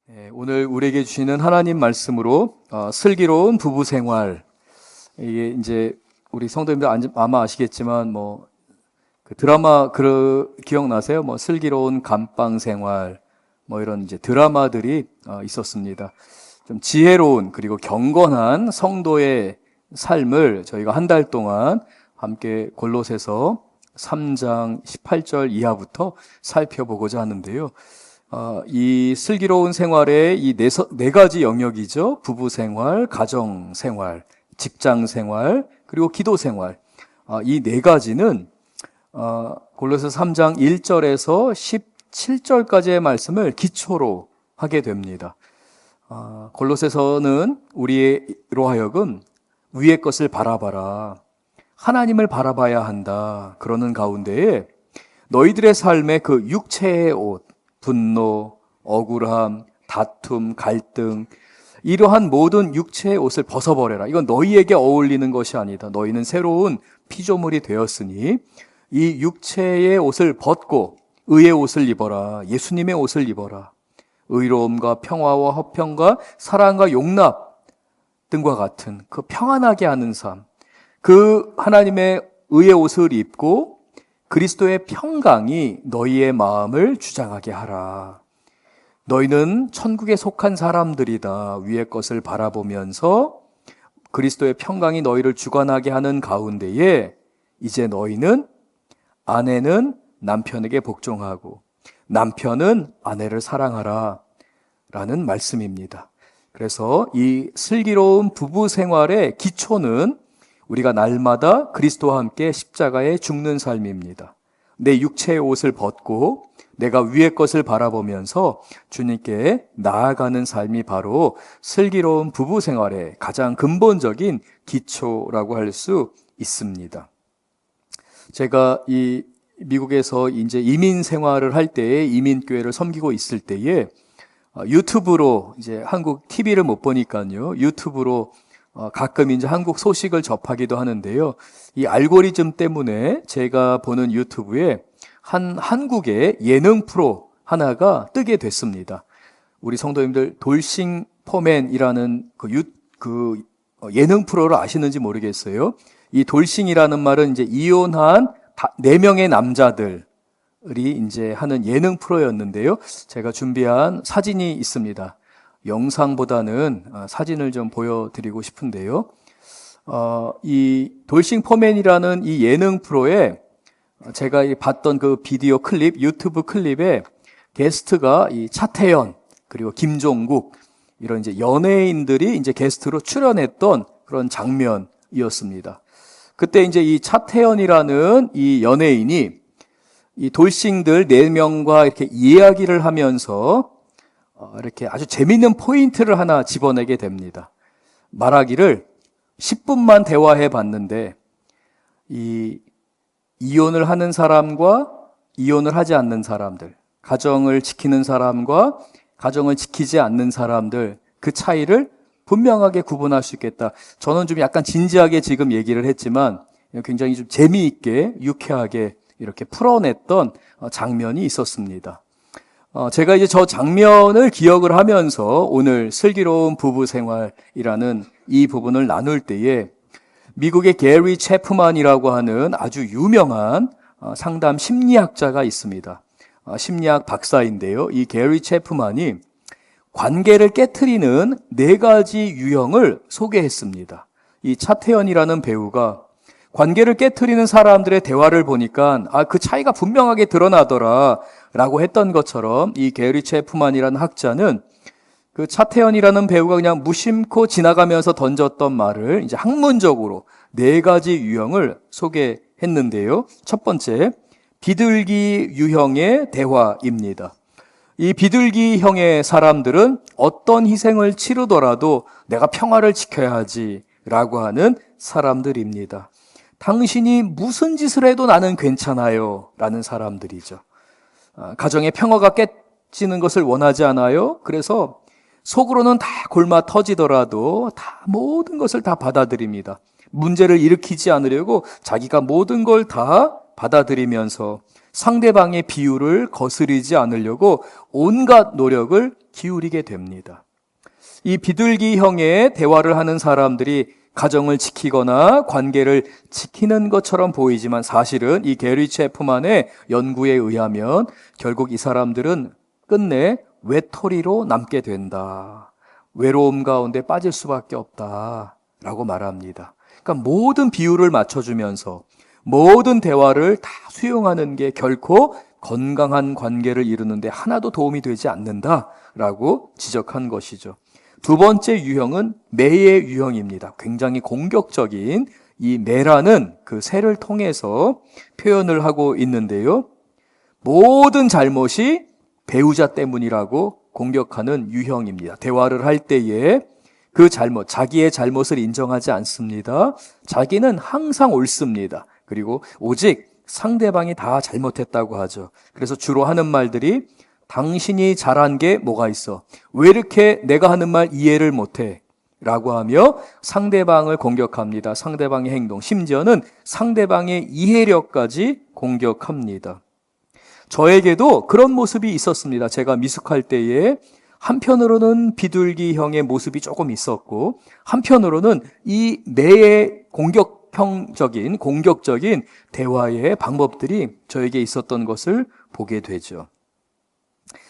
네, 오늘 우리에게 주시는 하나님 말씀으로 슬기로운 부부 생활. 이게 이제 우리 성도님들 아마 아시겠지만 그 드라마 기억나세요? 슬기로운 감방 생활 이런 이제 드라마들이 있었습니다. 좀 지혜로운 그리고 경건한 성도의 삶을 저희가 한 달 동안 함께 골로새서 3장 18절 이하부터 살펴보고자 하는데요. 이 슬기로운 생활의 이 네 가지 영역이죠. 부부 생활, 가정 생활, 직장 생활, 그리고 기도 생활. 이 네 가지는 골로새 3장 1절에서 17절까지의 말씀을 기초로 하게 됩니다. 골로새서는 우리로 하여금 위의 것을 바라봐라, 하나님을 바라봐야 한다, 그러는 가운데에 너희들의 삶의 그 육체의 옷, 분노, 억울함, 다툼, 갈등, 이러한 모든 육체의 옷을 벗어버려라. 이건 너희에게 어울리는 것이 아니다. 너희는 새로운 피조물이 되었으니 이 육체의 옷을 벗고 의의 옷을 입어라. 예수님의 옷을 입어라. 의로움과 평화와 화평과 사랑과 용납 등과 같은 그 평안하게 하는 삶, 그 하나님의 의의 옷을 입고 그리스도의 평강이 너희의 마음을 주장하게 하라. 너희는 천국에 속한 사람들이다. 위의 것을 바라보면서 그리스도의 평강이 너희를 주관하게 하는 가운데에 이제 너희는 아내는 남편에게 복종하고 남편은 아내를 사랑하라 라는 말씀입니다. 그래서 이 슬기로운 부부 생활의 기초는 우리가 날마다 그리스도와 함께 십자가에 죽는 삶입니다. 내 육체의 옷을 벗고 내가 위의 것을 바라보면서 주님께 나아가는 삶이 바로 슬기로운 부부 생활의 가장 근본적인 기초라고 할 수 있습니다. 제가 이 미국에서 이제 이민 생활을 할 때에 이민교회를 섬기고 있을 때에 유튜브로 이제 한국 TV를 못 보니까요. 유튜브로 가끔 이제 한국 소식을 접하기도 하는데요. 이 알고리즘 때문에 제가 보는 유튜브에 한국의 예능 프로 하나가 뜨게 됐습니다. 우리 성도님들 돌싱 포맨이라는 예능 프로를 아시는지 모르겠어요. 이 돌싱이라는 말은 이제 이혼한 4명의 남자들이 이제 하는 예능 프로였는데요. 제가 준비한 사진이 있습니다. 영상보다는 사진을 좀 보여드리고 싶은데요. 이 돌싱 포맨이라는 이 예능 프로에 제가 봤던 그 비디오 클립, 유튜브 클립에 게스트가 이 차태현 그리고 김종국 이런 이제 연예인들이 이제 게스트로 출연했던 그런 장면이었습니다. 그때 이제 이 차태현이라는 이 연예인이 이 돌싱들 4명과 이렇게 이야기를 하면서 이렇게 아주 재미있는 포인트를 하나 집어내게 됩니다. 말하기를 10분만 대화해 봤는데 이혼을 하는 사람과 이혼을 하지 않는 사람들, 가정을 지키는 사람과 가정을 지키지 않는 사람들, 그 차이를 분명하게 구분할 수 있겠다. 저는 좀 약간 진지하게 지금 얘기를 했지만 굉장히 좀 재미있게 유쾌하게 이렇게 풀어냈던 장면이 있었습니다. 제가 이제 저 장면을 기억을 하면서 오늘 슬기로운 부부 생활이라는 이 부분을 나눌 때에 미국의 게리 체프만이라고 하는 아주 유명한 상담 심리학자가 있습니다. 심리학 박사인데요. 이 게리 체프만이 관계를 깨트리는 4가지 유형을 소개했습니다. 이 차태현이라는 배우가 관계를 깨트리는 사람들의 대화를 보니까 그 차이가 분명하게 드러나더라 라고 했던 것처럼 이 게리 체프만이라는 학자는 그 차태현이라는 배우가 그냥 무심코 지나가면서 던졌던 말을 이제 학문적으로 4가지 유형을 소개했는데요. 첫 번째, 비둘기 유형의 대화입니다. 이 비둘기형의 사람들은 어떤 희생을 치르더라도 내가 평화를 지켜야 하지라고 하는 사람들입니다. 당신이 무슨 짓을 해도 나는 괜찮아요 라는 사람들이죠. 가정의 평화가 깨지는 것을 원하지 않아요. 그래서 속으로는 다 골마 터지더라도 다 모든 것을 다 받아들입니다. 문제를 일으키지 않으려고 자기가 모든 걸 다 받아들이면서 상대방의 비유를 거스르지 않으려고 온갖 노력을 기울이게 됩니다. 이 비둘기형의 대화를 하는 사람들이 가정을 지키거나 관계를 지키는 것처럼 보이지만 사실은 이 게리 체프만의 연구에 의하면 결국 이 사람들은 끝내 외톨이로 남게 된다. 외로움 가운데 빠질 수밖에 없다라고 말합니다. 그러니까 모든 비율을 맞춰주면서 모든 대화를 다 수용하는 게 결코 건강한 관계를 이루는데 하나도 도움이 되지 않는다라고 지적한 것이죠. 두 번째 유형은 매의 유형입니다. 굉장히 공격적인 이 매라는 그 새를 통해서 표현을 하고 있는데요. 모든 잘못이 배우자 때문이라고 공격하는 유형입니다. 대화를 할 때에 그 잘못, 자기의 잘못을 인정하지 않습니다. 자기는 항상 옳습니다. 그리고 오직 상대방이 다 잘못했다고 하죠. 그래서 주로 하는 말들이 당신이 잘한 게 뭐가 있어? 왜 이렇게 내가 하는 말 이해를 못해? 라고 하며 상대방을 공격합니다. 상대방의 행동, 심지어는 상대방의 이해력까지 공격합니다. 저에게도 그런 모습이 있었습니다. 제가 미숙할 때에 한편으로는 비둘기형의 모습이 조금 있었고 한편으로는 이 매의 공격적인 대화의 방법들이 저에게 있었던 것을 보게 되죠.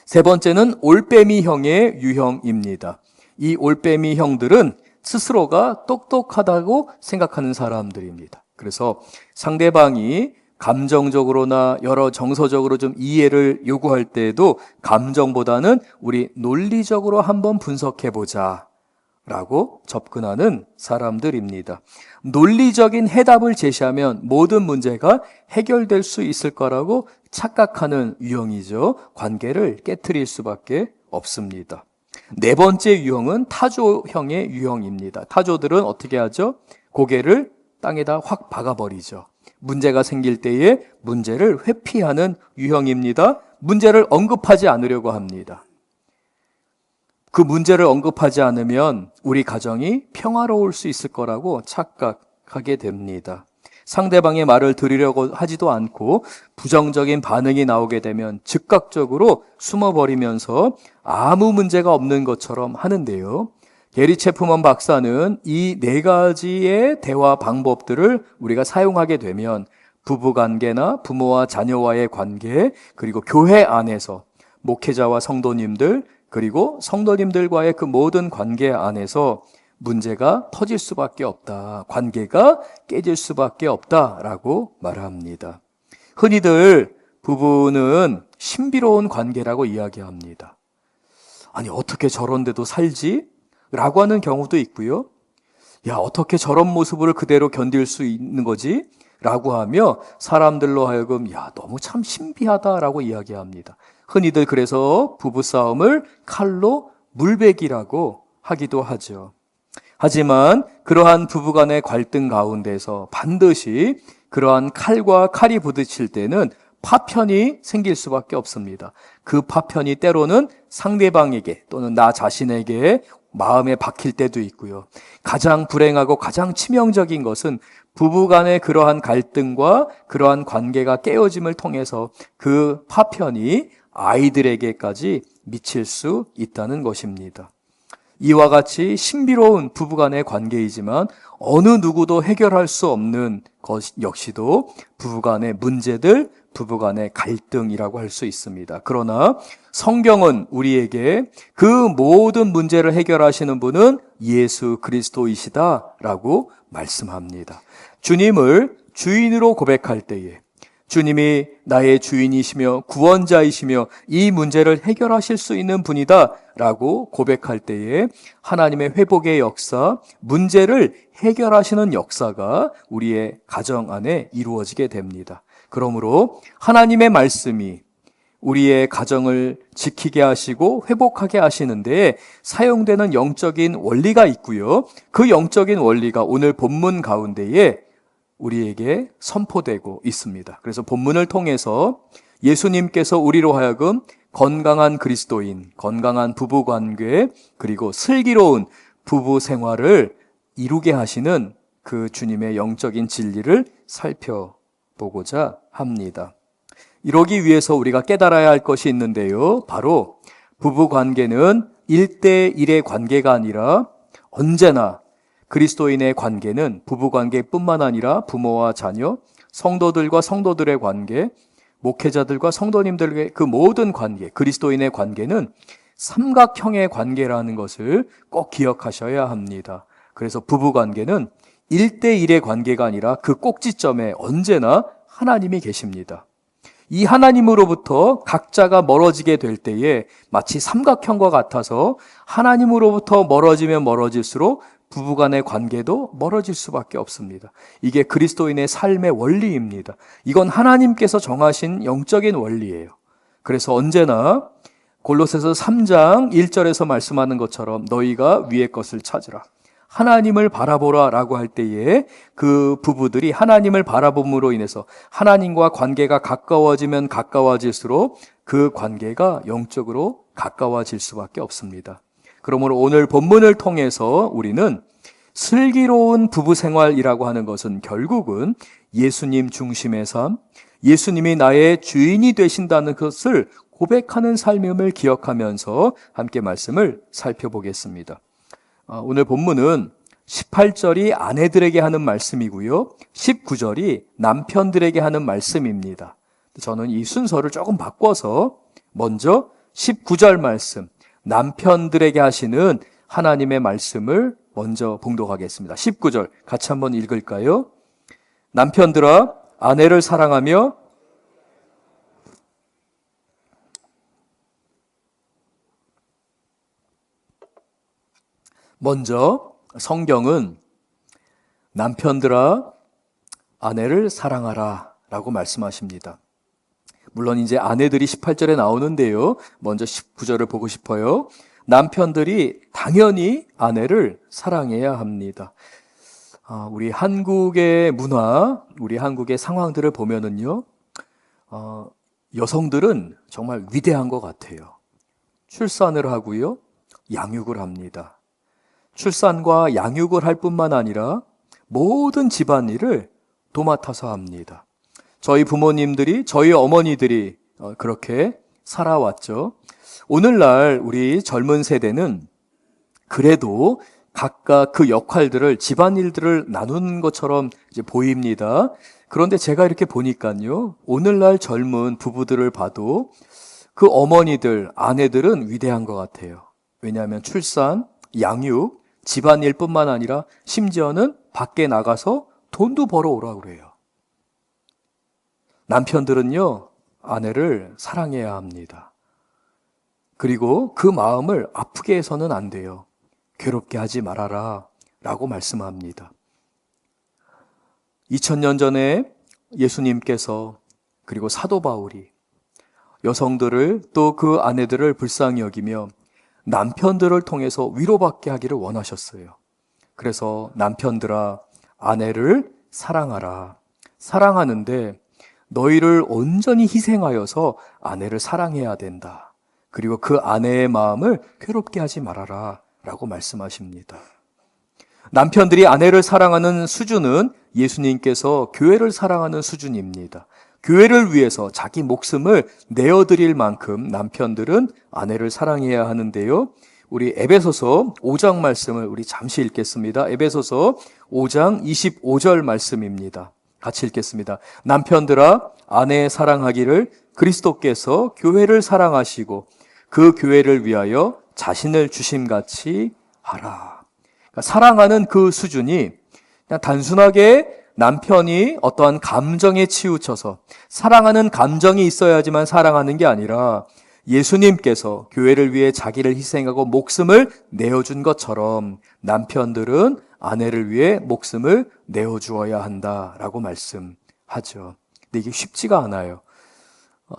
세 번째는 올빼미형의 유형입니다. 이 올빼미형들은 스스로가 똑똑하다고 생각하는 사람들입니다. 그래서 상대방이 감정적으로나 여러 정서적으로 좀 이해를 요구할 때에도 감정보다는 우리 논리적으로 한번 분석해보자 라고 접근하는 사람들입니다. 논리적인 해답을 제시하면 모든 문제가 해결될 수 있을 거라고 착각하는 유형이죠. 관계를 깨트릴 수밖에 없습니다. 네 번째 유형은 타조형의 유형입니다. 타조들은 어떻게 하죠? 고개를 땅에다 확 박아버리죠. 문제가 생길 때에 문제를 회피하는 유형입니다. 문제를 언급하지 않으려고 합니다. 그 문제를 언급하지 않으면 우리 가정이 평화로울 수 있을 거라고 착각하게 됩니다. 상대방의 말을 들으려고 하지도 않고 부정적인 반응이 나오게 되면 즉각적으로 숨어버리면서 아무 문제가 없는 것처럼 하는데요. 게리 체프먼 박사는 이 네 가지의 대화 방법들을 우리가 사용하게 되면 부부관계나 부모와 자녀와의 관계, 그리고 교회 안에서 목회자와 성도님들, 그리고 성도님들과의 그 모든 관계 안에서 문제가 터질 수밖에 없다. 관계가 깨질 수밖에 없다라고 말합니다. 흔히들 부부는 신비로운 관계라고 이야기합니다. 아니, 어떻게 저런데도 살지? 라고 하는 경우도 있고요. 야, 어떻게 저런 모습을 그대로 견딜 수 있는 거지? 라고 하며 사람들로 하여금 야, 너무 참 신비하다라고 이야기합니다. 흔히들 그래서 부부싸움을 칼로 물베기라고 하기도 하죠. 하지만 그러한 부부간의 갈등 가운데서 반드시 그러한 칼과 칼이 부딪힐 때는 파편이 생길 수밖에 없습니다. 그 파편이 때로는 상대방에게 또는 나 자신에게 마음에 박힐 때도 있고요. 가장 불행하고 가장 치명적인 것은 부부간의 그러한 갈등과 그러한 관계가 깨어짐을 통해서 그 파편이 아이들에게까지 미칠 수 있다는 것입니다. 이와 같이 신비로운 부부간의 관계이지만 어느 누구도 해결할 수 없는 것 역시도 부부간의 문제들, 부부간의 갈등이라고 할 수 있습니다. 그러나 성경은 우리에게 그 모든 문제를 해결하시는 분은 예수 그리스도이시다라고 말씀합니다. 주님을 주인으로 고백할 때에 주님이 나의 주인이시며 구원자이시며 이 문제를 해결하실 수 있는 분이다 라고 고백할 때에 하나님의 회복의 역사, 문제를 해결하시는 역사가 우리의 가정 안에 이루어지게 됩니다. 그러므로 하나님의 말씀이 우리의 가정을 지키게 하시고 회복하게 하시는데 사용되는 영적인 원리가 있고요. 그 영적인 원리가 오늘 본문 가운데에 우리에게 선포되고 있습니다. 그래서 본문을 통해서 예수님께서 우리로 하여금 건강한 그리스도인, 건강한 부부관계, 그리고 슬기로운 부부 생활을 이루게 하시는 그 주님의 영적인 진리를 살펴보고자 합니다. 이러기 위해서 우리가 깨달아야 할 것이 있는데요. 바로 부부 관계는 1대1의 관계가 아니라 언제나 그리스도인의 관계는 부부 관계뿐만 아니라 부모와 자녀, 성도들과 성도들의 관계, 목회자들과 성도님들의 그 모든 관계, 그리스도인의 관계는 삼각형의 관계라는 것을 꼭 기억하셔야 합니다. 그래서 부부 관계는 1대1의 관계가 아니라 그 꼭지점에 언제나 하나님이 계십니다. 이 하나님으로부터 각자가 멀어지게 될 때에 마치 삼각형과 같아서 하나님으로부터 멀어지면 멀어질수록 부부간의 관계도 멀어질 수밖에 없습니다. 이게 그리스도인의 삶의 원리입니다. 이건 하나님께서 정하신 영적인 원리예요. 그래서 언제나 골로새서 3장 1절에서 말씀하는 것처럼 너희가 위의 것을 찾으라, 하나님을 바라보라 라고 할 때에 그 부부들이 하나님을 바라봄으로 인해서 하나님과 관계가 가까워지면 가까워질수록 그 관계가 영적으로 가까워질 수밖에 없습니다. 그러므로 오늘 본문을 통해서 우리는 슬기로운 부부 생활이라고 하는 것은 결국은 예수님 중심의 삶, 예수님이 나의 주인이 되신다는 것을 고백하는 삶임을 기억하면서 함께 말씀을 살펴보겠습니다. 오늘 본문은 18절이 아내들에게 하는 말씀이고요, 19절이 남편들에게 하는 말씀입니다. 저는 이 순서를 조금 바꿔서 먼저 19절 말씀, 남편들에게 하시는 하나님의 말씀을 먼저 봉독하겠습니다. 19절 같이 한번 읽을까요? 남편들아, 아내를 사랑하며 먼저 성경은 남편들아 아내를 사랑하라 라고 말씀하십니다. 물론 이제 아내들이 18절에 나오는데요, 먼저 19절을 보고 싶어요. 남편들이 당연히 아내를 사랑해야 합니다. 우리 한국의 문화, 우리 한국의 상황들을 보면은요, 여성들은 정말 위대한 것 같아요. 출산을 하고요, 양육을 합니다. 출산과 양육을 할 뿐만 아니라 모든 집안일을 도맡아서 합니다. 저희 부모님들이, 저희 어머니들이 그렇게 살아왔죠. 오늘날 우리 젊은 세대는 그래도 각각 그 역할들을, 집안일들을 나눈 것처럼 이제 보입니다. 그런데 제가 이렇게 보니까요, 오늘날 젊은 부부들을 봐도 그 어머니들, 아내들은 위대한 것 같아요. 왜냐하면 출산, 양육, 집안일뿐만 아니라 심지어는 밖에 나가서 돈도 벌어오라고 그래요. 남편들은요, 아내를 사랑해야 합니다. 그리고 그 마음을 아프게 해서는 안 돼요. 괴롭게 하지 말아라 라고 말씀합니다. 2000년 전에 예수님께서, 그리고 사도 바울이 여성들을, 또 그 아내들을 불쌍히 여기며 남편들을 통해서 위로받게 하기를 원하셨어요. 그래서 남편들아 아내를 사랑하라. 사랑하는데 너희를 온전히 희생하여서 아내를 사랑해야 된다. 그리고 그 아내의 마음을 괴롭게 하지 말아라 라고 말씀하십니다. 남편들이 아내를 사랑하는 수준은 예수님께서 교회를 사랑하는 수준입니다. 교회를 위해서 자기 목숨을 내어드릴 만큼 남편들은 아내를 사랑해야 하는데요, 우리 에베소서 5장 말씀을 우리 잠시 읽겠습니다. 에베소서 5장 25절 말씀입니다. 같이 읽겠습니다. 남편들아 아내 사랑하기를 그리스도께서 교회를 사랑하시고 그 교회를 위하여 자신을 주심같이 하라. 그러니까 사랑하는 그 수준이 그냥 단순하게 남편이 어떠한 감정에 치우쳐서 사랑하는 감정이 있어야지만 사랑하는 게 아니라 예수님께서 교회를 위해 자기를 희생하고 목숨을 내어준 것처럼 남편들은 아내를 위해 목숨을 내어주어야 한다라고 말씀하죠. 근데 이게 쉽지가 않아요.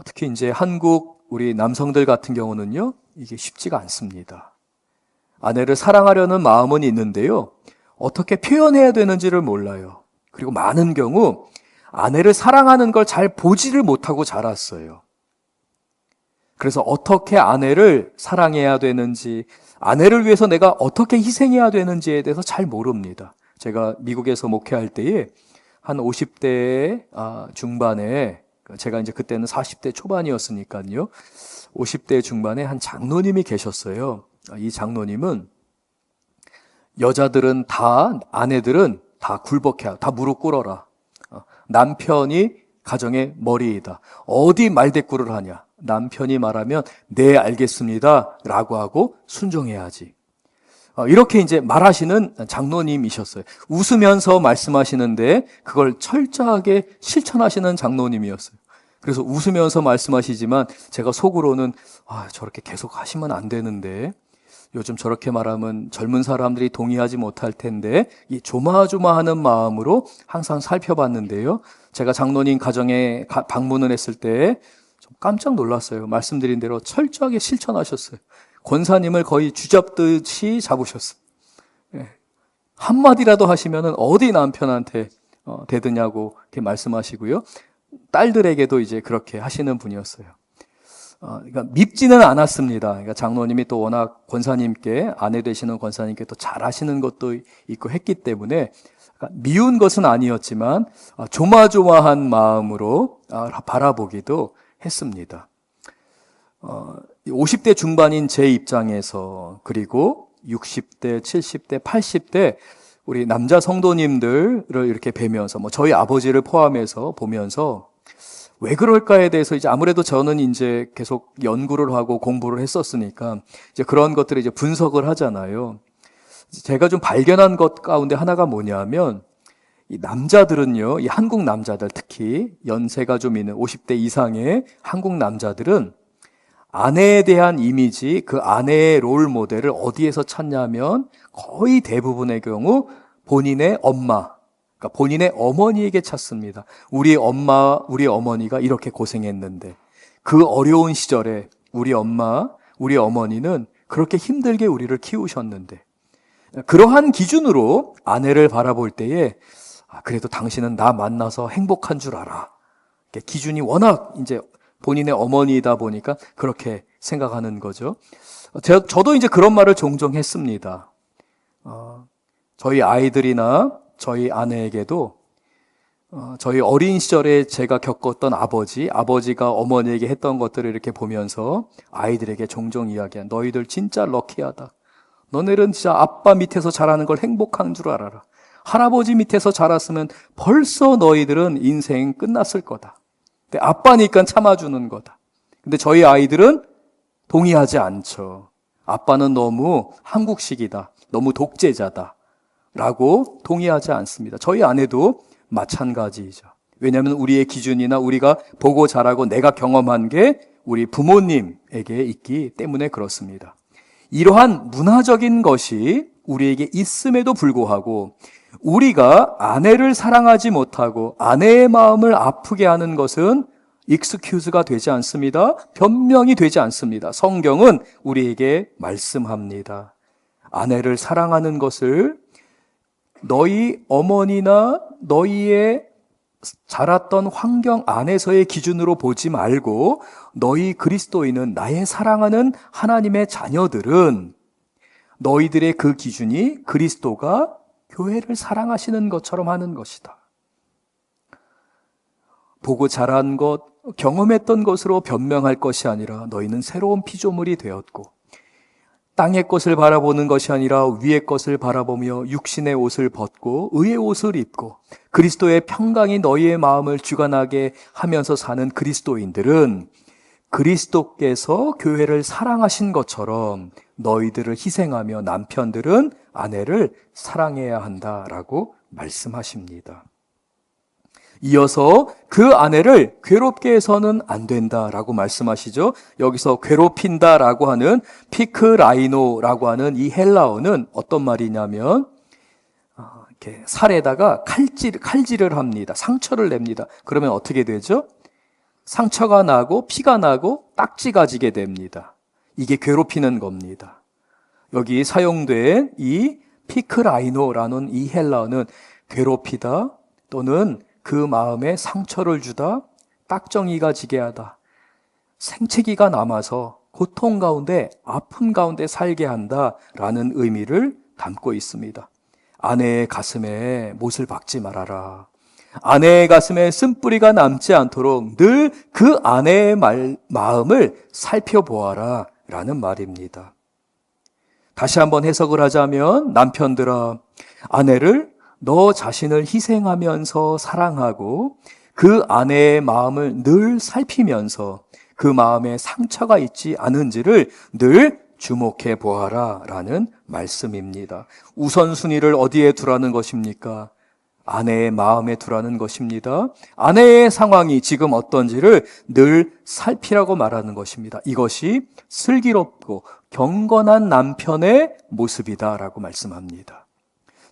특히 이제 한국 우리 남성들 같은 경우는요, 이게 쉽지가 않습니다. 아내를 사랑하려는 마음은 있는데요, 어떻게 표현해야 되는지를 몰라요. 그리고 많은 경우 아내를 사랑하는 걸 잘 보지를 못하고 자랐어요. 그래서 어떻게 아내를 사랑해야 되는지, 아내를 위해서 내가 어떻게 희생해야 되는지에 대해서 잘 모릅니다. 제가 미국에서 목회할 때에 한 50대 중반에 제가 이제 그때는 40대 초반이었으니까요. 50대 중반에 한 장로님이 계셨어요. 이 장로님은 여자들은 다, 아내들은 다 굴복해야, 다 무릎 꿇어라. 남편이 가정의 머리이다. 어디 말대꾸를 하냐. 남편이 말하면 네 알겠습니다 라고 하고 순종해야지. 이렇게 이제 말하시는 장로님이셨어요. 웃으면서 말씀하시는데 그걸 철저하게 실천하시는 장로님이었어요. 그래서 웃으면서 말씀하시지만 제가 속으로는 저렇게 계속 하시면 안 되는데, 요즘 저렇게 말하면 젊은 사람들이 동의하지 못할 텐데, 이 조마조마하는 마음으로 항상 살펴봤는데요. 제가 장로님 가정에 방문을 했을 때 좀 깜짝 놀랐어요. 말씀드린 대로 철저하게 실천하셨어요. 권사님을 거의 쥐잡듯이 잡으셨어요. 한마디라도 하시면은 어디 남편한테 대드냐고 이렇게 말씀하시고요. 딸들에게도 이제 그렇게 하시는 분이었어요. 그러니까 밉지는 않았습니다. 그러니까 장로님이 또 워낙 권사님께, 아내 되시는 권사님께 또 잘하시는 것도 있고 했기 때문에 그러니까 미운 것은 아니었지만 조마조마한 마음으로 바라보기도 했습니다. 50대 중반인 제 입장에서, 그리고 60대, 70대, 80대 우리 남자 성도님들을 이렇게 뵈면서, 저희 아버지를 포함해서 보면서 왜 그럴까에 대해서 이제 아무래도 저는 이제 계속 연구를 하고 공부를 했었으니까 이제 그런 것들을 이제 분석을 하잖아요. 제가 좀 발견한 것 가운데 하나가 뭐냐면, 이 남자들은요, 이 한국 남자들, 특히 연세가 좀 있는 50대 이상의 한국 남자들은 아내에 대한 이미지, 그 아내의 롤 모델을 어디에서 찾냐면 거의 대부분의 경우 본인의 엄마, 그러니까 본인의 어머니에게 찾습니다. 우리 엄마, 우리 어머니가 이렇게 고생했는데, 그 어려운 시절에 우리 엄마, 우리 어머니는 그렇게 힘들게 우리를 키우셨는데, 그러한 기준으로 아내를 바라볼 때에 그래도 당신은 나 만나서 행복한 줄 알아. 기준이 워낙 이제 본인의 어머니이다 보니까 그렇게 생각하는 거죠. 저도 이제 그런 말을 종종 했습니다. 저희 아이들이나 저희 아내에게도 저희 어린 시절에 제가 겪었던 아버지가 어머니에게 했던 것들을 이렇게 보면서 아이들에게 종종 이야기한, 너희들 진짜 럭키하다. 너네는 진짜 아빠 밑에서 자라는 걸 행복한 줄 알아라. 할아버지 밑에서 자랐으면 벌써 너희들은 인생 끝났을 거다. 근데 아빠니까 참아주는 거다. 근데 저희 아이들은 동의하지 않죠. 아빠는 너무 한국식이다. 너무 독재자다. 라고 동의하지 않습니다. 저희 아내도 마찬가지이죠. 왜냐하면 우리의 기준이나 우리가 보고 자라고 내가 경험한 게 우리 부모님에게 있기 때문에 그렇습니다. 이러한 문화적인 것이 우리에게 있음에도 불구하고 우리가 아내를 사랑하지 못하고 아내의 마음을 아프게 하는 것은 익스큐즈가 되지 않습니다. 변명이 되지 않습니다. 성경은 우리에게 말씀합니다. 아내를 사랑하는 것을 너희 어머니나 너희의 자랐던 환경 안에서의 기준으로 보지 말고, 너희 그리스도인은, 나의 사랑하는 하나님의 자녀들은 너희들의 그 기준이 그리스도가 교회를 사랑하시는 것처럼 하는 것이다. 보고 자란 것, 경험했던 것으로 변명할 것이 아니라 너희는 새로운 피조물이 되었고, 땅의 것을 바라보는 것이 아니라 위의 것을 바라보며 육신의 옷을 벗고 의의 옷을 입고 그리스도의 평강이 너희의 마음을 주관하게 하면서 사는 그리스도인들은 그리스도께서 교회를 사랑하신 것처럼 너희들을 희생하며 남편들은 아내를 사랑해야 한다라고 말씀하십니다. 이어서 그 아내를 괴롭게 해서는 안 된다라고 말씀하시죠. 여기서 괴롭힌다라고 하는 피크라이노라고 하는 이 헬라어는 어떤 말이냐면, 이렇게 살에다가 칼질을 합니다. 상처를 냅니다. 그러면 어떻게 되죠? 상처가 나고 피가 나고 딱지가 지게 됩니다. 이게 괴롭히는 겁니다. 여기 사용된 이 피크라이노라는 이 헬라어는 괴롭히다 또는 그 마음에 상처를 주다, 딱정이가 지게 하다, 생채기가 남아서 고통 가운데, 아픔 가운데 살게 한다라는 의미를 담고 있습니다. 아내의 가슴에 못을 박지 말아라. 아내의 가슴에 쓴뿌리가 남지 않도록 늘 그 아내의 마음을 살펴보아라 라는 말입니다. 다시 한번 해석을 하자면, 남편들아, 아내를 너 자신을 희생하면서 사랑하고 그 아내의 마음을 늘 살피면서 그 마음에 상처가 있지 않은지를 늘 주목해 보아라 라는 말씀입니다. 우선순위를 어디에 두라는 것입니까? 아내의 마음에 두라는 것입니다. 아내의 상황이 지금 어떤지를 늘 살피라고 말하는 것입니다. 이것이 슬기롭고 경건한 남편의 모습이다라고 말씀합니다.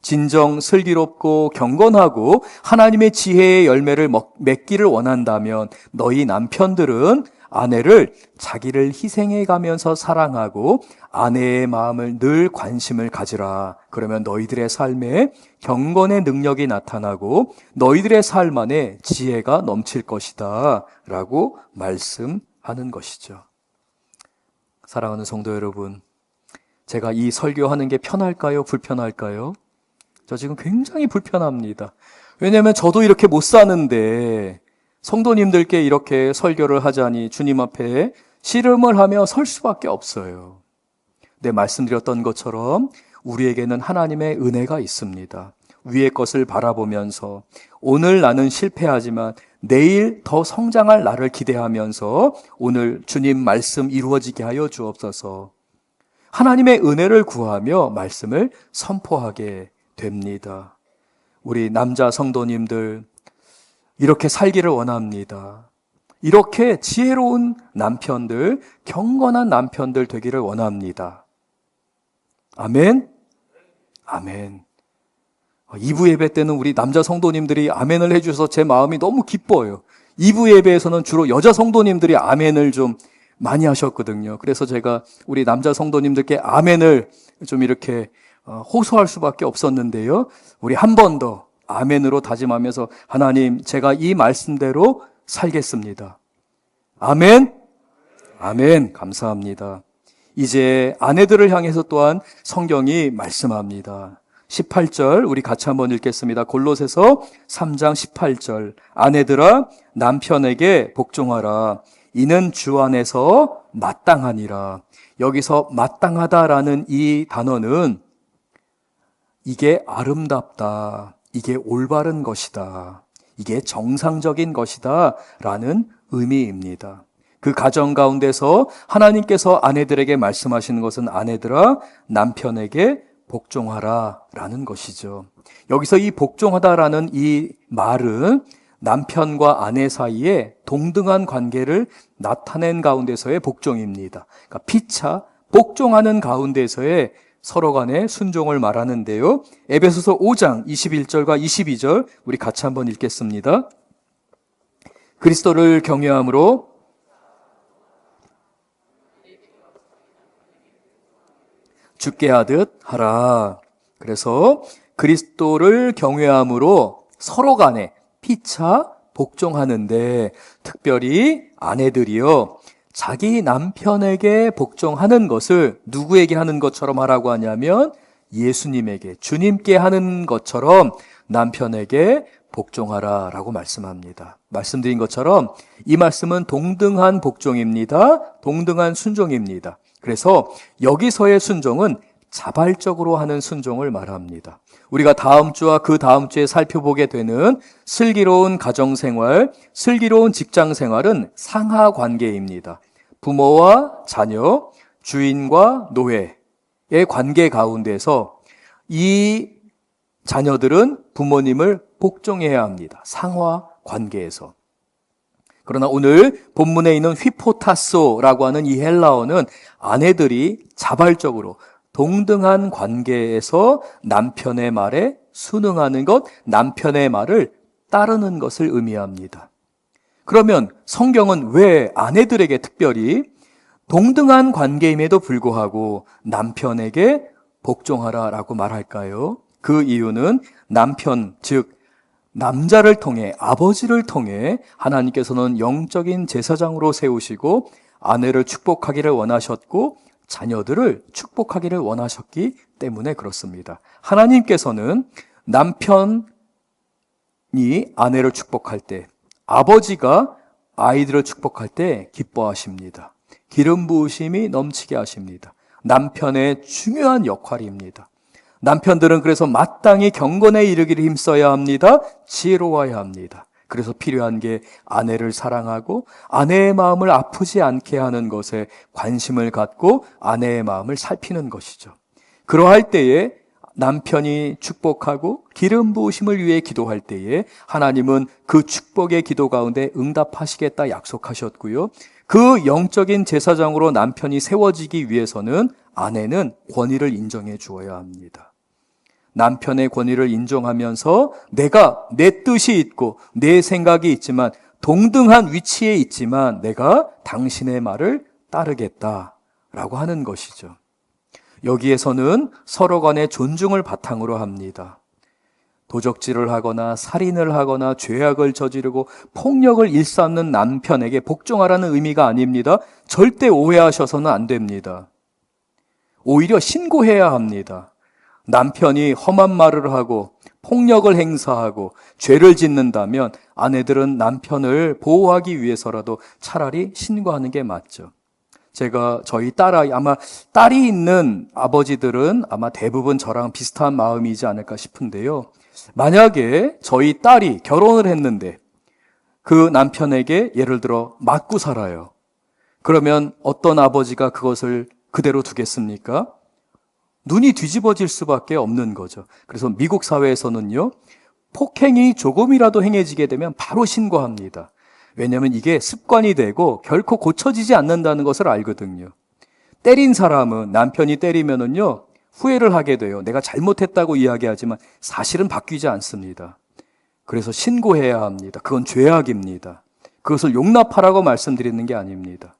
진정 슬기롭고 경건하고 하나님의 지혜의 열매를 맺기를 원한다면 너희 남편들은 아내를 자기를 희생해 가면서 사랑하고 아내의 마음을 늘 관심을 가지라. 그러면 너희들의 삶에 경건의 능력이 나타나고 너희들의 삶 안에 지혜가 넘칠 것이다 라고 말씀하는 것이죠. 사랑하는 성도 여러분, 제가 이 설교하는 게 편할까요? 불편할까요? 저 지금 굉장히 불편합니다. 왜냐하면 저도 이렇게 못 사는데 성도님들께 이렇게 설교를 하자니 주님 앞에 씨름을 하며 설 수밖에 없어요. 네, 말씀드렸던 것처럼 우리에게는 하나님의 은혜가 있습니다. 위의 것을 바라보면서 오늘 나는 실패하지만 내일 더 성장할 나를 기대하면서 오늘 주님 말씀 이루어지게 하여 주옵소서. 하나님의 은혜를 구하며 말씀을 선포하게 됩니다. 우리 남자 성도님들 이렇게 살기를 원합니다. 이렇게 지혜로운 남편들, 경건한 남편들 되기를 원합니다. 아멘? 아멘. 2부 예배 때는 우리 남자 성도님들이 아멘을 해주셔서 제 마음이 너무 기뻐요. 2부 예배에서는 주로 여자 성도님들이 아멘을 좀 많이 하셨거든요. 그래서 제가 우리 남자 성도님들께 아멘을 좀 이렇게 호소할 수밖에 없었는데요. 우리 한 번 더 아멘으로 다짐하면서 하나님, 제가 이 말씀대로 살겠습니다. 아멘? 아멘. 감사합니다. 이제 아내들을 향해서 또한 성경이 말씀합니다. 18절 우리 같이 한번 읽겠습니다. 골로새서 3장 18절. 아내들아 남편에게 복종하라. 이는 주 안에서 마땅하니라. 여기서 마땅하다라는 이 단어는 이게 아름답다, 이게 올바른 것이다, 이게 정상적인 것이다 라는 의미입니다. 그 가정 가운데서 하나님께서 아내들에게 말씀하시는 것은 아내들아 남편에게 복종하라 라는 것이죠. 여기서 이 복종하다라는 이 말은 남편과 아내 사이에 동등한 관계를 나타낸 가운데서의 복종입니다. 그러니까 피차 복종하는 가운데서의 서로 간의 순종을 말하는데요. 에베소서 5장 21절과 22절 우리 같이 한번 읽겠습니다. 그리스도를 경외함으로 죽게 하듯 하라. 그래서 그리스도를 경외함으로 서로 간에 피차 복종하는데 특별히 아내들이요, 자기 남편에게 복종하는 것을 누구에게 하는 것처럼 하라고 하냐면 예수님에게, 주님께 하는 것처럼 남편에게 복종하라 라고 말씀합니다. 말씀드린 것처럼 이 말씀은 동등한 복종입니다. 동등한 순종입니다. 그래서 여기서의 순종은 자발적으로 하는 순종을 말합니다. 우리가 다음 주와 그 다음 주에 살펴보게 되는 슬기로운 가정생활, 슬기로운 직장생활은 상하 관계입니다. 부모와 자녀, 주인과 노예의 관계 가운데서 이 자녀들은 부모님을 복종해야 합니다. 상하 관계에서. 그러나 오늘 본문에 있는 휘포타소라고 하는 이 헬라어는 아내들이 자발적으로 동등한 관계에서 남편의 말에 순응하는 것, 남편의 말을 따르는 것을 의미합니다. 그러면 성경은 왜 아내들에게 특별히 동등한 관계임에도 불구하고 남편에게 복종하라라고 말할까요? 그 이유는 남편, 즉 남자를 통해, 아버지를 통해 하나님께서는 영적인 제사장으로 세우시고 아내를 축복하기를 원하셨고 자녀들을 축복하기를 원하셨기 때문에 그렇습니다. 하나님께서는 남편의 아내를 축복할 때, 아버지가 아이들을 축복할 때 기뻐하십니다. 기름 부으심이 넘치게 하십니다. 남편의 중요한 역할입니다. 남편들은 그래서 마땅히 경건에 이르기를 힘써야 합니다. 지혜로워야 합니다. 그래서 필요한 게 아내를 사랑하고 아내의 마음을 아프지 않게 하는 것에 관심을 갖고 아내의 마음을 살피는 것이죠. 그러할 때에 남편이 축복하고 기름 부으심을 위해 기도할 때에 하나님은 그 축복의 기도 가운데 응답하시겠다 약속하셨고요. 그 영적인 제사장으로 남편이 세워지기 위해서는 아내는 권위를 인정해 주어야 합니다. 남편의 권위를 인정하면서 내가 내 뜻이 있고 내 생각이 있지만 동등한 위치에 있지만 내가 당신의 말을 따르겠다라고 하는 것이죠. 여기에서는 서로 간의 존중을 바탕으로 합니다. 도적질을 하거나 살인을 하거나 죄악을 저지르고 폭력을 일삼는 남편에게 복종하라는 의미가 아닙니다. 절대 오해하셔서는 안 됩니다. 오히려 신고해야 합니다. 남편이 험한 말을 하고 폭력을 행사하고 죄를 짓는다면 아내들은 남편을 보호하기 위해서라도 차라리 신고하는 게 맞죠. 제가 저희 딸아이, 아마 딸이 있는 아버지들은 아마 대부분 저랑 비슷한 마음이지 않을까 싶은데요. 만약에 저희 딸이 결혼을 했는데 그 남편에게 예를 들어 맞고 살아요. 그러면 어떤 아버지가 그것을 그대로 두겠습니까? 눈이 뒤집어질 수밖에 없는 거죠. 그래서 미국 사회에서는요, 폭행이 조금이라도 행해지게 되면 바로 신고합니다. 왜냐하면 이게 습관이 되고 결코 고쳐지지 않는다는 것을 알거든요. 때린 사람은 남편이 때리면은요, 후회를 하게 돼요. 내가 잘못했다고 이야기하지만 사실은 바뀌지 않습니다. 그래서 신고해야 합니다. 그건 죄악입니다. 그것을 용납하라고 말씀드리는 게 아닙니다.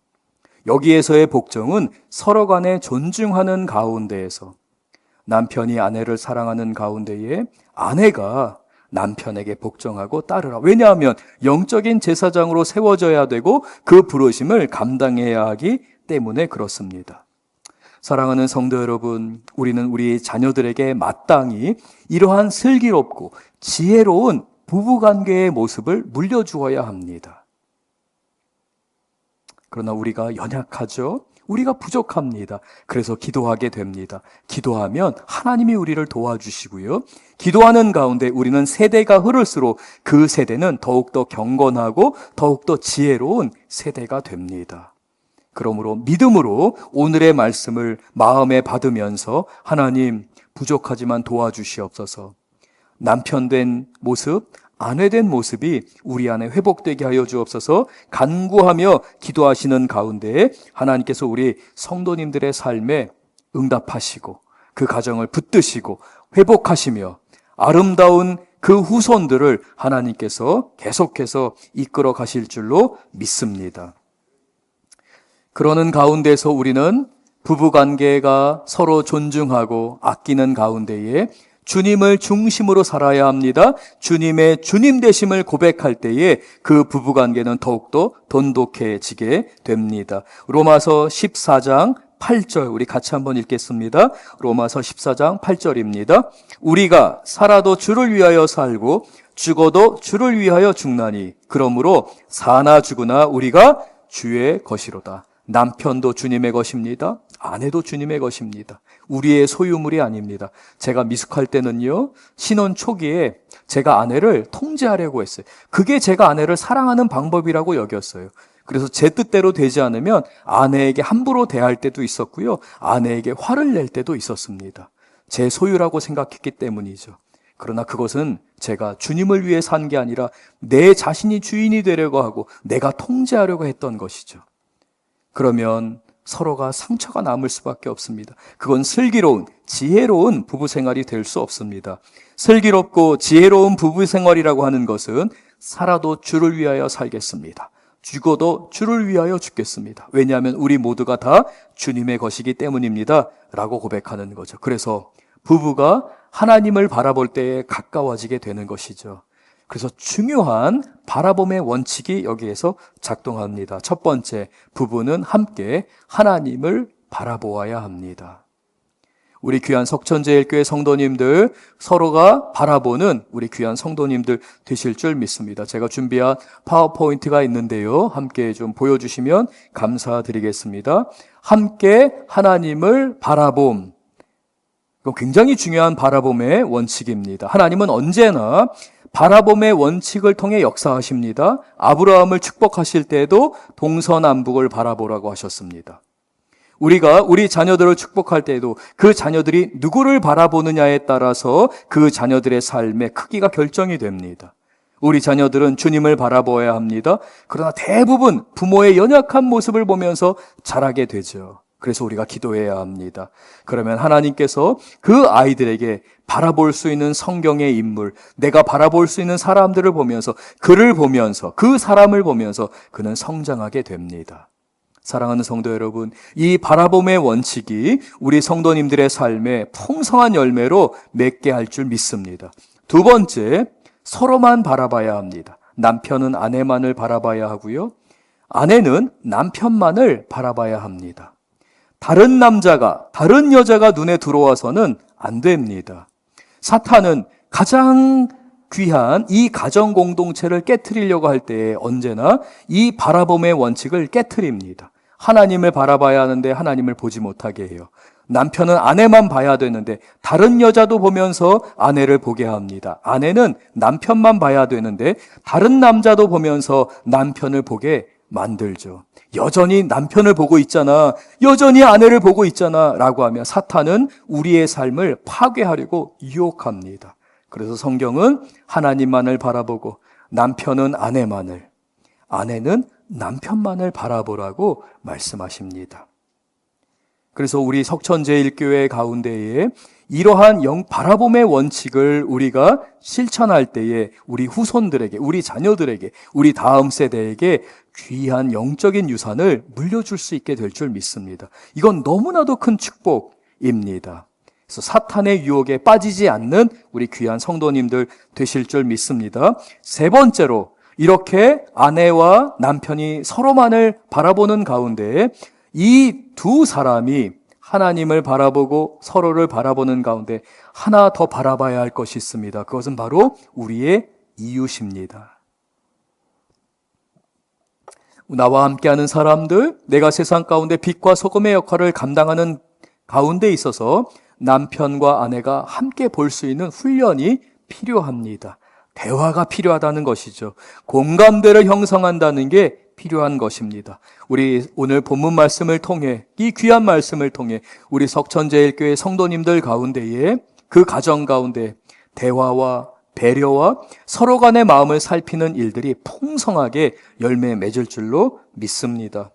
여기에서의 복종은 서로 간에 존중하는 가운데에서 남편이 아내를 사랑하는 가운데에 아내가 남편에게 복종하고 따르라. 왜냐하면 영적인 제사장으로 세워져야 되고 그 부르심을 감당해야 하기 때문에 그렇습니다. 사랑하는 성도 여러분, 우리는 우리 자녀들에게 마땅히 이러한 슬기롭고 지혜로운 부부관계의 모습을 물려주어야 합니다. 그러나 우리가 연약하죠? 우리가 부족합니다. 그래서 기도하게 됩니다. 기도하면 하나님이 우리를 도와주시고요. 기도하는 가운데 우리는 세대가 흐를수록 그 세대는 더욱더 경건하고 더욱더 지혜로운 세대가 됩니다. 그러므로 믿음으로 오늘의 말씀을 마음에 받으면서 하나님 부족하지만 도와주시옵소서. 남편 된 모습, 아내 된 모습이 우리 안에 회복되게 하여 주옵소서. 간구하며 기도하시는 가운데 하나님께서 우리 성도님들의 삶에 응답하시고 그 가정을 붙드시고 회복하시며 아름다운 그 후손들을 하나님께서 계속해서 이끌어 가실 줄로 믿습니다. 그러는 가운데서 우리는 부부관계가 서로 존중하고 아끼는 가운데에 주님을 중심으로 살아야 합니다. 주님의 주님 되심을 고백할 때에 그 부부관계는 더욱더 돈독해지게 됩니다. 로마서 14장 8절 우리 같이 한번 읽겠습니다. 로마서 14장 8절입니다. 우리가 살아도 주를 위하여 살고 죽어도 주를 위하여 죽나니 그러므로 사나 죽으나 우리가 주의 것이로다. 남편도 주님의 것입니다. 아내도 주님의 것입니다. 우리의 소유물이 아닙니다. 제가 미숙할 때는요, 신혼 초기에 제가 아내를 통제하려고 했어요. 그게 제가 아내를 사랑하는 방법이라고 여겼어요. 그래서 제 뜻대로 되지 않으면 아내에게 함부로 대할 때도 있었고요. 아내에게 화를 낼 때도 있었습니다. 제 소유라고 생각했기 때문이죠. 그러나 그것은 제가 주님을 위해 산 게 아니라 내 자신이 주인이 되려고 하고 내가 통제하려고 했던 것이죠. 그러면 서로가 상처가 남을 수밖에 없습니다. 그건 슬기로운, 지혜로운 부부 생활이 될 수 없습니다. 슬기롭고 지혜로운 부부 생활이라고 하는 것은 살아도 주를 위하여 살겠습니다. 죽어도 주를 위하여 죽겠습니다. 왜냐하면 우리 모두가 다 주님의 것이기 때문입니다. 라고 고백하는 거죠. 그래서 부부가 하나님을 바라볼 때에 가까워지게 되는 것이죠. 그래서 중요한 바라봄의 원칙이 여기에서 작동합니다. 첫 번째, 부부는 함께 하나님을 바라보아야 합니다. 우리 귀한 석천제일교회 성도님들, 서로가 바라보는 우리 귀한 성도님들 되실 줄 믿습니다. 제가 준비한 파워포인트가 있는데요. 함께 좀 보여주시면 감사드리겠습니다. 함께 하나님을 바라봄. 이거 굉장히 중요한 바라봄의 원칙입니다. 하나님은 언제나 바라봄의 원칙을 통해 역사하십니다. 아브라함을 축복하실 때에도 동서남북을 바라보라고 하셨습니다. 우리가 우리 자녀들을 축복할 때에도 그 자녀들이 누구를 바라보느냐에 따라서 그 자녀들의 삶의 크기가 결정이 됩니다. 우리 자녀들은 주님을 바라보아야 합니다. 그러나 대부분 부모의 연약한 모습을 보면서 자라게 되죠. 그래서 우리가 기도해야 합니다. 그러면 하나님께서 그 아이들에게 바라볼 수 있는 성경의 인물, 내가 바라볼 수 있는 사람들을 보면서, 그를 보면서, 그 사람을 보면서 그는 성장하게 됩니다. 사랑하는 성도 여러분, 이 바라봄의 원칙이 우리 성도님들의 삶에 풍성한 열매로 맺게 할 줄 믿습니다. 두 번째, 서로만 바라봐야 합니다. 남편은 아내만을 바라봐야 하고요. 아내는 남편만을 바라봐야 합니다. 다른 남자가, 다른 여자가 눈에 들어와서는 안 됩니다. 사탄은 가장 귀한 이 가정 공동체를 깨트리려고 할 때에 언제나 이 바라봄의 원칙을 깨트립니다. 하나님을 바라봐야 하는데 하나님을 보지 못하게 해요. 남편은 아내만 봐야 되는데 다른 여자도 보면서 아내를 보게 합니다. 아내는 남편만 봐야 되는데 다른 남자도 보면서 남편을 보게 만들죠. 여전히 남편을 보고 있잖아, 여전히 아내를 보고 있잖아 라고 하며 사탄은 우리의 삶을 파괴하려고 유혹합니다. 그래서 성경은 하나님만을 바라보고 남편은 아내만을, 아내는 남편만을 바라보라고 말씀하십니다. 그래서 우리 석천제일교회 가운데에 이러한 바라봄의 원칙을 우리가 실천할 때에 우리 후손들에게, 우리 자녀들에게, 우리 다음 세대에게 귀한 영적인 유산을 물려줄 수 있게 될 줄 믿습니다. 이건 너무나도 큰 축복입니다. 그래서 사탄의 유혹에 빠지지 않는 우리 귀한 성도님들 되실 줄 믿습니다. 세 번째로, 이렇게 아내와 남편이 서로만을 바라보는 가운데 이 두 사람이 하나님을 바라보고 서로를 바라보는 가운데 하나 더 바라봐야 할 것이 있습니다. 그것은 바로 우리의 이웃입니다. 나와 함께하는 사람들, 내가 세상 가운데 빛과 소금의 역할을 감당하는 가운데 있어서 남편과 아내가 함께 볼 수 있는 훈련이 필요합니다. 대화가 필요하다는 것이죠. 공감대를 형성한다는 게 필요한 것입니다. 우리 오늘 본문 말씀을 통해, 이 귀한 말씀을 통해 우리 석천제일교회 성도님들 가운데에, 그 가정 가운데 대화와 배려와 서로 간의 마음을 살피는 일들이 풍성하게 열매 맺을 줄로 믿습니다.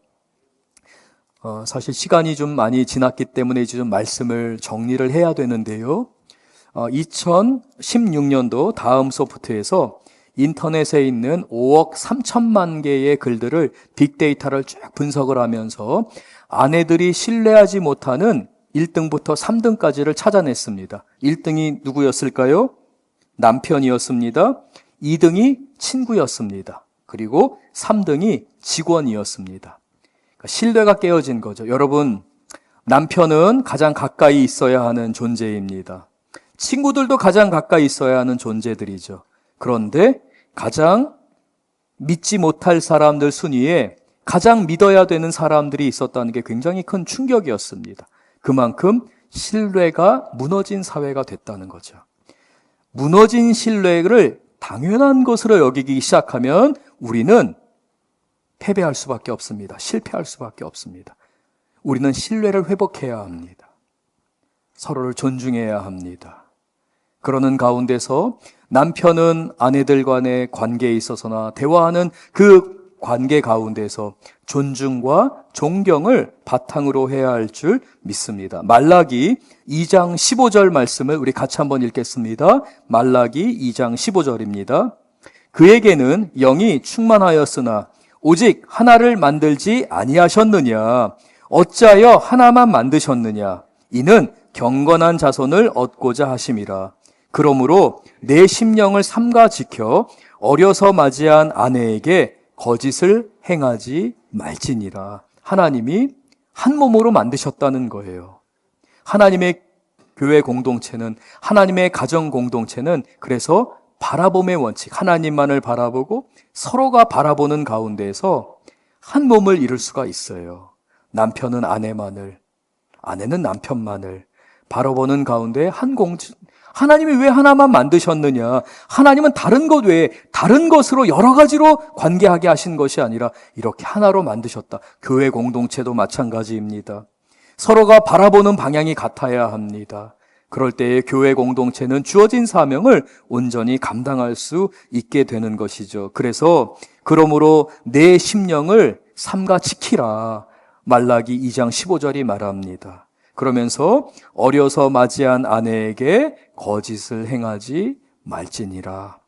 사실 시간이 좀 많이 지났기 때문에 이제 좀 말씀을 정리를 해야 되는데요. 2016년도 다음 소프트에서 인터넷에 있는 5억 3천만 개의 글들을 빅데이터를 쭉 분석을 하면서 아내들이 신뢰하지 못하는 1등부터 3등까지를 찾아냈습니다. 1등이 누구였을까요? 남편이었습니다. 2등이 친구였습니다. 그리고 3등이 직원이었습니다. 그러니까 신뢰가 깨어진 거죠. 여러분, 남편은 가장 가까이 있어야 하는 존재입니다. 친구들도 가장 가까이 있어야 하는 존재들이죠. 그런데 가장 믿지 못할 사람들 순위에 가장 믿어야 되는 사람들이 있었다는 게 굉장히 큰 충격이었습니다. 그만큼 신뢰가 무너진 사회가 됐다는 거죠. 무너진 신뢰를 당연한 것으로 여기기 시작하면 우리는 패배할 수밖에 없습니다. 실패할 수밖에 없습니다. 우리는 신뢰를 회복해야 합니다. 서로를 존중해야 합니다. 그러는 가운데서 남편은 아내들 간의 관계에 있어서나 대화하는 그 관계 가운데서 존중과 존경을 바탕으로 해야 할 줄 믿습니다. 말라기 2장 15절 말씀을 우리 같이 한번 읽겠습니다. 말라기 2장 15절입니다. 그에게는 영이 충만하였으나 오직 하나를 만들지 아니하셨느냐? 어찌하여 하나만 만드셨느냐? 이는 경건한 자손을 얻고자 하심이라. 그러므로 내 심령을 삼가 지켜 어려서 맞이한 아내에게 거짓을 행하지 말지니라. 하나님이 한 몸으로 만드셨다는 거예요. 하나님의 교회 공동체는, 하나님의 가정 공동체는 그래서 바라봄의 원칙, 하나님만을 바라보고 서로가 바라보는 가운데에서 한 몸을 이룰 수가 있어요. 남편은 아내만을, 아내는 남편만을 바라보는 가운데 하나님이 왜 하나만 만드셨느냐? 하나님은 다른 것 외에 다른 것으로 여러 가지로 관계하게 하신 것이 아니라 이렇게 하나로 만드셨다. 교회 공동체도 마찬가지입니다. 서로가 바라보는 방향이 같아야 합니다. 그럴 때에 교회 공동체는 주어진 사명을 온전히 감당할 수 있게 되는 것이죠. 그러므로 내 심령을 삼가 지키라. 말라기 2장 15절이 말합니다. 그러면서 어려서 맞이한 아내에게 거짓을 행하지 말지니라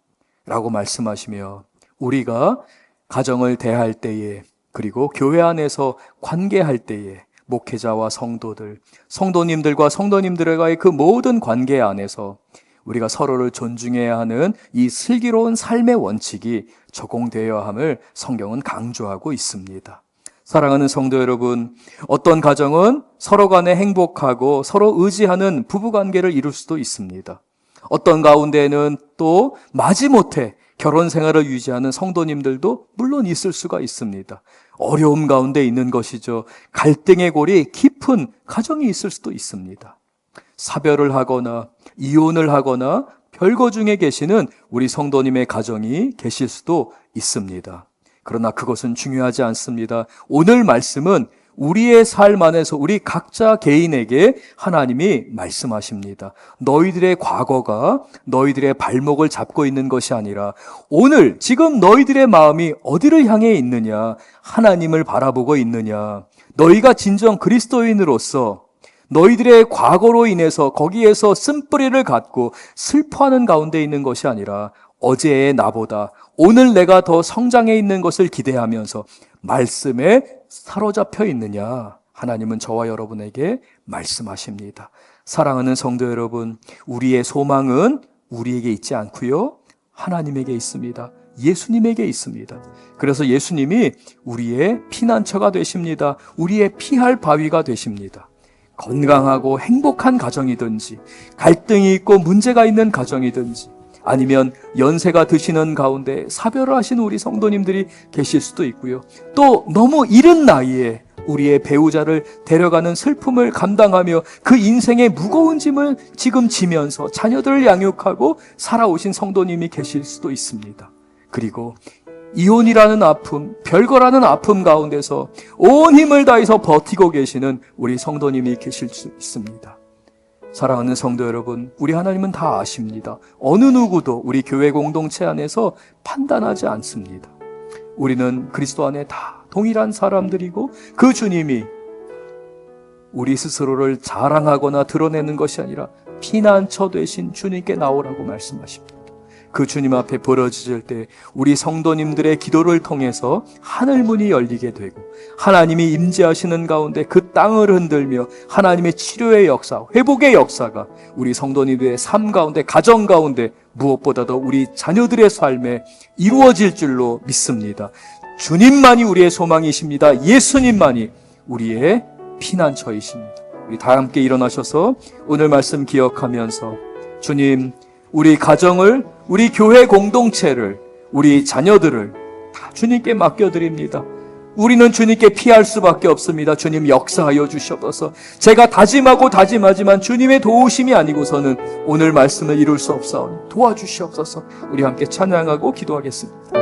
라고 말씀하시며, 우리가 가정을 대할 때에, 그리고 교회 안에서 관계할 때에 목회자와 성도님들과 성도님들과의 그 모든 관계 안에서 우리가 서로를 존중해야 하는 이 슬기로운 삶의 원칙이 적용되어야 함을 성경은 강조하고 있습니다. 사랑하는 성도 여러분, 어떤 가정은 서로 간에 행복하고 서로 의지하는 부부관계를 이룰 수도 있습니다. 어떤 가운데에는 또 마지못해 결혼 생활을 유지하는 성도님들도 물론 있을 수가 있습니다. 어려움 가운데 있는 것이죠. 갈등의 골이 깊은 가정이 있을 수도 있습니다. 사별을 하거나 이혼을 하거나 별거 중에 계시는 우리 성도님의 가정이 계실 수도 있습니다. 그러나 그것은 중요하지 않습니다. 오늘 말씀은 우리의 삶 안에서 우리 각자 개인에게 하나님이 말씀하십니다. 너희들의 과거가 너희들의 발목을 잡고 있는 것이 아니라 오늘 지금 너희들의 마음이 어디를 향해 있느냐, 하나님을 바라보고 있느냐, 너희가 진정 그리스도인으로서 너희들의 과거로 인해서 거기에서 쓴뿌리를 갖고 슬퍼하는 가운데 있는 것이 아니라 어제의 나보다 오늘 내가 더 성장해 있는 것을 기대하면서 말씀에 사로잡혀 있느냐, 하나님은 저와 여러분에게 말씀하십니다. 사랑하는 성도 여러분, 우리의 소망은 우리에게 있지 않고요, 하나님에게 있습니다. 예수님에게 있습니다. 그래서 예수님이 우리의 피난처가 되십니다. 우리의 피할 바위가 되십니다. 건강하고 행복한 가정이든지, 갈등이 있고 문제가 있는 가정이든지, 아니면 연세가 드시는 가운데 사별을 하신 우리 성도님들이 계실 수도 있고요. 또 너무 이른 나이에 우리의 배우자를 데려가는 슬픔을 감당하며 그 인생의 무거운 짐을 지금 지면서 자녀들을 양육하고 살아오신 성도님이 계실 수도 있습니다. 그리고 이혼이라는 아픔, 별거라는 아픔 가운데서 온 힘을 다해서 버티고 계시는 우리 성도님이 계실 수 있습니다. 사랑하는 성도 여러분, 우리 하나님은 다 아십니다. 어느 누구도 우리 교회 공동체 안에서 판단하지 않습니다. 우리는 그리스도 안에 다 동일한 사람들이고, 그 주님이 우리 스스로를 자랑하거나 드러내는 것이 아니라 피난처 되신 주님께 나오라고 말씀하십니다. 그 주님 앞에 부르짖을 때 우리 성도님들의 기도를 통해서 하늘문이 열리게 되고, 하나님이 임재하시는 가운데 그 땅을 흔들며 하나님의 치료의 역사, 회복의 역사가 우리 성도님들의 삶 가운데, 가정 가운데, 무엇보다도 우리 자녀들의 삶에 이루어질 줄로 믿습니다. 주님만이 우리의 소망이십니다. 예수님만이 우리의 피난처이십니다. 우리 다 함께 일어나셔서 오늘 말씀 기억하면서, 주님, 우리 가정을, 우리 교회 공동체를, 우리 자녀들을 다 주님께 맡겨드립니다. 우리는 주님께 피할 수밖에 없습니다. 주님 역사하여 주시옵소서. 제가 다짐하고 다짐하지만 주님의 도우심이 아니고서는 오늘 말씀을 이룰 수 없사오니 도와주시옵소서. 우리 함께 찬양하고 기도하겠습니다.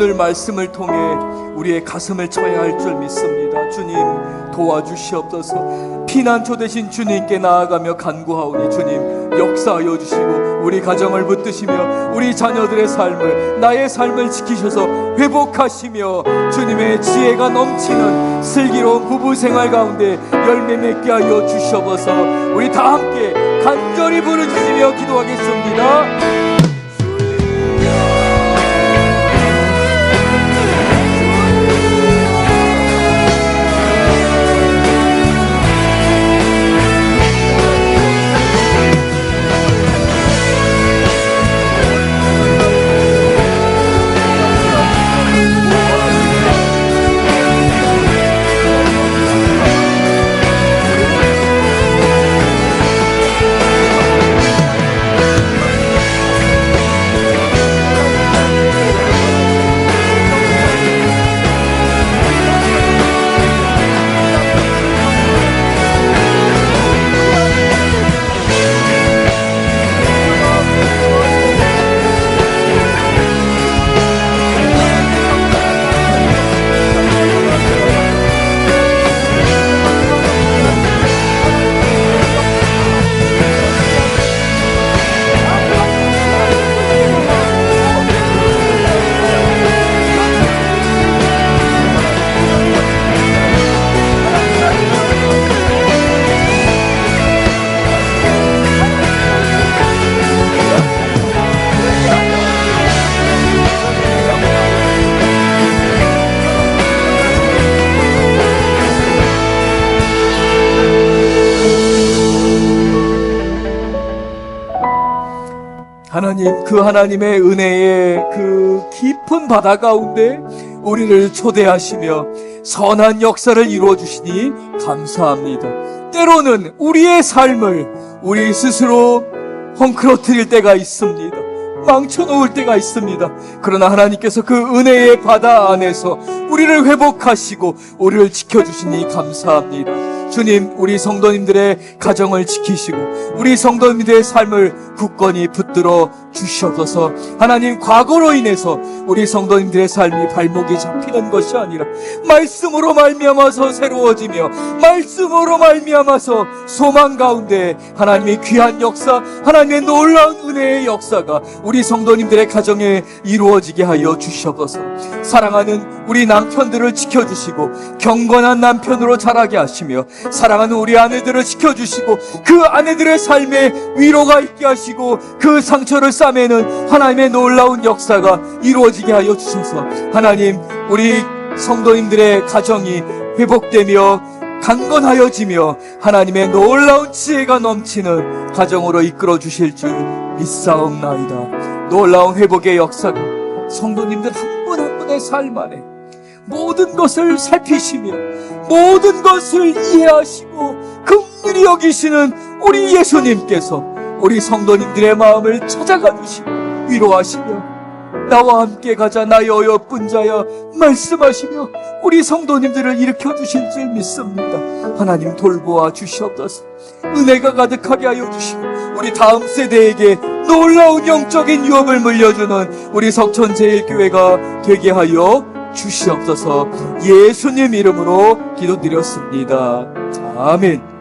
오늘 말씀을 통해 우리의 가슴을 쳐야 할 줄 믿습니다. 주님 도와주시옵소서. 피난처 되신 주님께 나아가며 간구하오니 주님 역사하여 주시고 우리 가정을 붙드시며 우리 자녀들의 삶을, 나의 삶을 지키셔서 회복하시며 주님의 지혜가 넘치는 슬기로운 부부생활 가운데 열매 맺게 하여 주시옵소서. 우리 다 함께 간절히 부르짖으며 기도하겠습니다. 하나님, 그 하나님의 은혜의 그 깊은 바다 가운데 우리를 초대하시며 선한 역사를 이루어 주시니 감사합니다. 때로는 우리의 삶을 우리 스스로 헝클어뜨릴 때가 있습니다. 망쳐놓을 때가 있습니다. 그러나 하나님께서 그 은혜의 바다 안에서 우리를 회복하시고 우리를 지켜주시니 감사합니다. 주님, 우리 성도님들의 가정을 지키시고 우리 성도님들의 삶을 굳건히 붙들어 주시옵소서. 하나님, 과거로 인해서 우리 성도님들의 삶이 발목이 잡히는 것이 아니라 말씀으로 말미암아서 새로워지며 말씀으로 말미암아서 소망 가운데 하나님의 귀한 역사, 하나님의 놀라운 은혜의 역사가 우리 성도님들의 가정에 이루어지게 하여 주시옵소서. 사랑하는 우리 남편들을 지켜주시고 경건한 남편으로 자라게 하시며 사랑하는 우리 아내들을 지켜주시고 그 아내들의 삶에 위로가 있게 하시고 그 상처를 싸매는 하나님의 놀라운 역사가 이루어지게 하여 주셔서 하나님, 우리 성도님들의 가정이 회복되며 강건하여지며 하나님의 놀라운 지혜가 넘치는 가정으로 이끌어 주실 줄 믿사옵나이다. 놀라운 회복의 역사가 성도님들 한 분 한 분의 삶 안에 모든 것을 살피시며 모든 것을 이해하시고 긍휼히 여기시는 우리 예수님께서 우리 성도님들의 마음을 찾아가 주시고 위로하시며 나와 함께 가자 나의 어여쁜 자야 말씀하시며 우리 성도님들을 일으켜 주실 줄 믿습니다. 하나님, 돌보아 주시옵소서. 은혜가 가득하게 하여 주시고 우리 다음 세대에게 놀라운 영적인 유업을 물려주는 우리 석천제일교회가 되게 하여 주시옵소서. 예수님 이름으로 기도드렸습니다. 아멘.